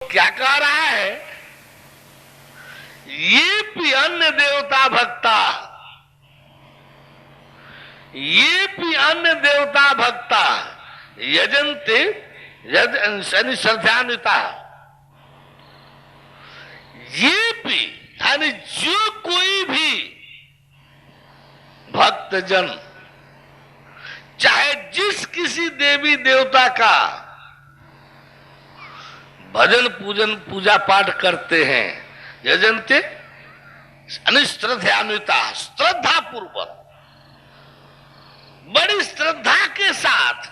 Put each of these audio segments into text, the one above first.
क्या कह रहा है? ये भी अन्य देवता भक्ता, ये भी अन्य देवता भक्ता यजन्ते शनि श्रद्धान्विता। ये भी यानी जो कोई भी भक्तजन चाहे जिस किसी देवी देवता का भजन पूजन पूजा पाठ करते हैं, यजन्ते श्रद्धान्विता, श्रद्धा पूर्वक बड़ी श्रद्धा के साथ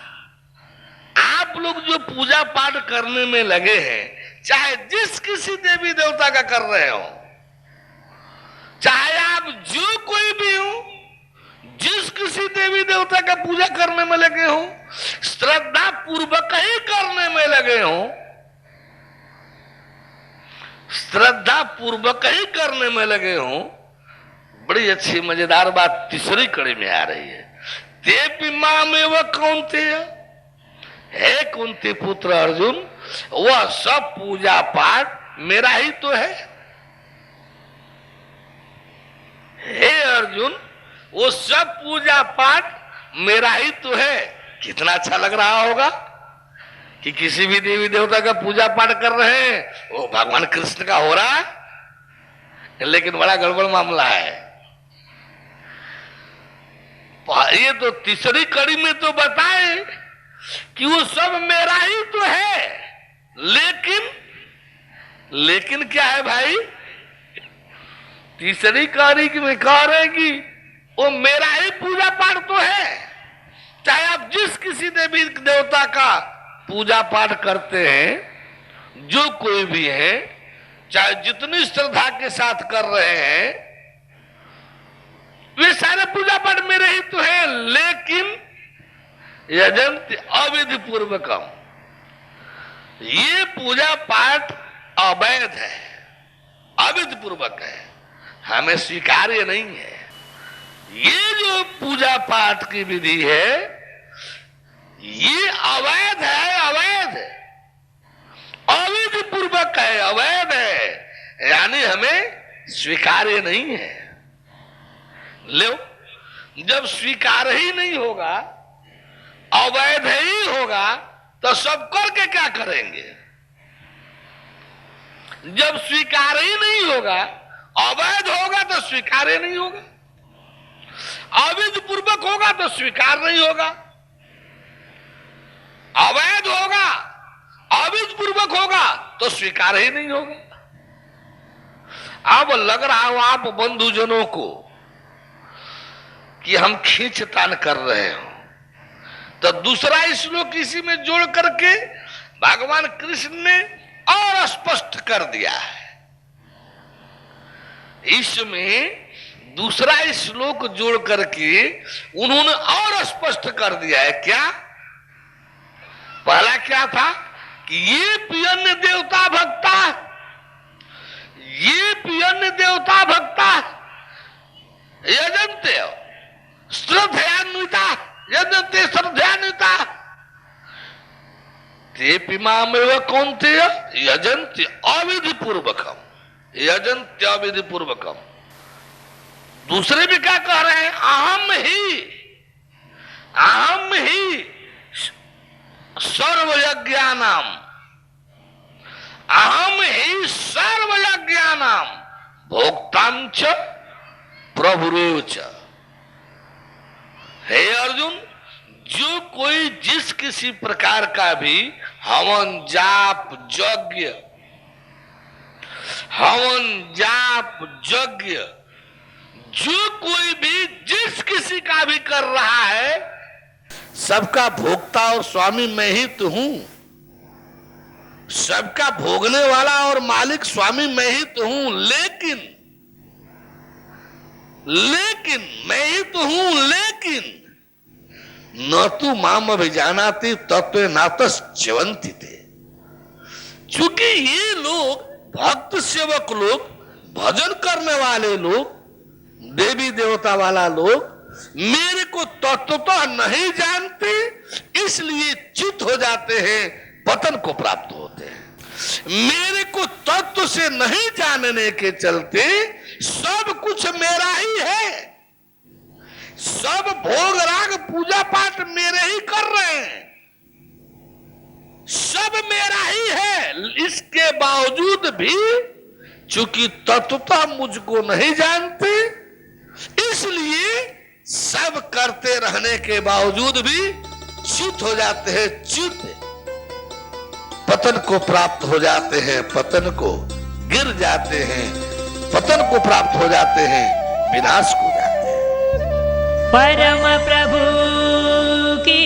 आप लोग जो पूजा पाठ करने में लगे हैं, चाहे जिस किसी देवी देवता का कर रहे हो, चाहे आप जो कोई भी हो, जिस किसी देवी देवता का पूजा करने में लगे हो, श्रद्धा पूर्वक ही करने में लगे हो, श्रद्धा पूर्वक ही करने में लगे हो। बड़ी अच्छी मजेदार बात तीसरी कड़ी में आ रही है। ते मां में वह कौन थे? हे कुंती पुत्र अर्जुन, वह सब पूजा पाठ मेरा ही तो है। हे अर्जुन, वो सब पूजा पाठ मेरा ही तो है। कितना अच्छा लग रहा होगा कि किसी भी देवी देवता का पूजा पाठ कर रहे हैं, वो भगवान कृष्ण का हो रहा है, लेकिन बड़ा गड़बड़ मामला है। ये तो तीसरी कड़ी में तो बताए कि वो सब मेरा ही तो है, लेकिन क्या है भाई? तीसरी कड़ी में कह रहे कि वो मेरा ही पूजा पाठ तो है। चाहे आप जिस किसी देवी देवता का पूजा पाठ करते हैं, जो कोई भी है, चाहे जितनी श्रद्धा के साथ कर रहे हैं, वे सारे पूजा पाठ मेरे ही तो है, लेकिन यजन्ति अविधि पूर्वकम, ये पूजा पाठ अवैध है, अविधि पूर्वक है, हमें स्वीकार्य नहीं है। ये जो पूजा पाठ की विधि है, ये अवैध है, अवैध अविधि पूर्वक है, अवैध है, यानी हमें स्वीकार्य नहीं है। लो, जब स्वीकार ही नहीं होगा, अवैध ही होगा, तो सब करके क्या करेंगे? जब स्वीकार ही नहीं होगा, अवैध होगा तो स्वीकार ही नहीं होगा, अविधि पूर्वक होगा तो स्वीकार नहीं होगा, अवैध होगा, अविधि पूर्वक होगा तो स्वीकार ही नहीं होगा। अब लग रहा हो आप बंधुजनों को कि हम खींचतान कर रहे हो, तो दूसरा श्लोक इसी में जोड़ करके भगवान कृष्ण ने और स्पष्ट कर दिया है। इसमें दूसरा श्लोक जोड़ करके उन्होंने और स्पष्ट कर दिया है। क्या? पहला क्या था कि ये पियन्य देवता भक्ता, ये पियन्य देवता भक्ता यजन्ते श्रद्धान्विता, यजन्ते श्रद्धान्विता, ते पिमामेव कौन थे? यजन्ते अविधि पूर्वकम, यजन्ते अविधि पूर्वकम। दूसरे भी क्या कह रहे हैं? अहम ही सर्वयज्ञानाम, अहम ही सर्वयज्ञानाम भोक्तांच प्रभुरेवच। हे अर्जुन, जो कोई जिस किसी प्रकार का भी हवन जाप यज्ञ, हवन जाप यज्ञ, जो कोई भी जिस किसी का भी कर रहा है, सबका भोक्ता और स्वामी मैं ही तो हूं, सबका भोगने वाला और मालिक स्वामी मैं ही तो हूं, लेकिन मैं ही तो हूं, लेकिन न तू माम अभिजानाति तत्व नातश्चवन्ति थे। चूंकि ये लोग भक्त सेवक लोग, भजन करने वाले लोग, देवी देवता वाला लोग मेरे को तत्वतः नहीं जानते, इसलिए च्युत हो जाते हैं, पतन को प्राप्त होते हैं। मेरे को तत्व से नहीं जानने के चलते सब कुछ मेरा ही है, सब भोग राग पूजा पाठ मेरे ही कर रहे हैं, सब मेरा ही है। इसके बावजूद भी चूंकि तत्वता मुझको नहीं जानते, इसलिए सब करते रहने के बावजूद भी च्युत हो जाते हैं, च्युत पतन को प्राप्त हो जाते हैं, पतन को गिर जाते हैं, पतन को प्राप्त हो जाते हैं, विनाश को जाते हैं। परम प्रभु की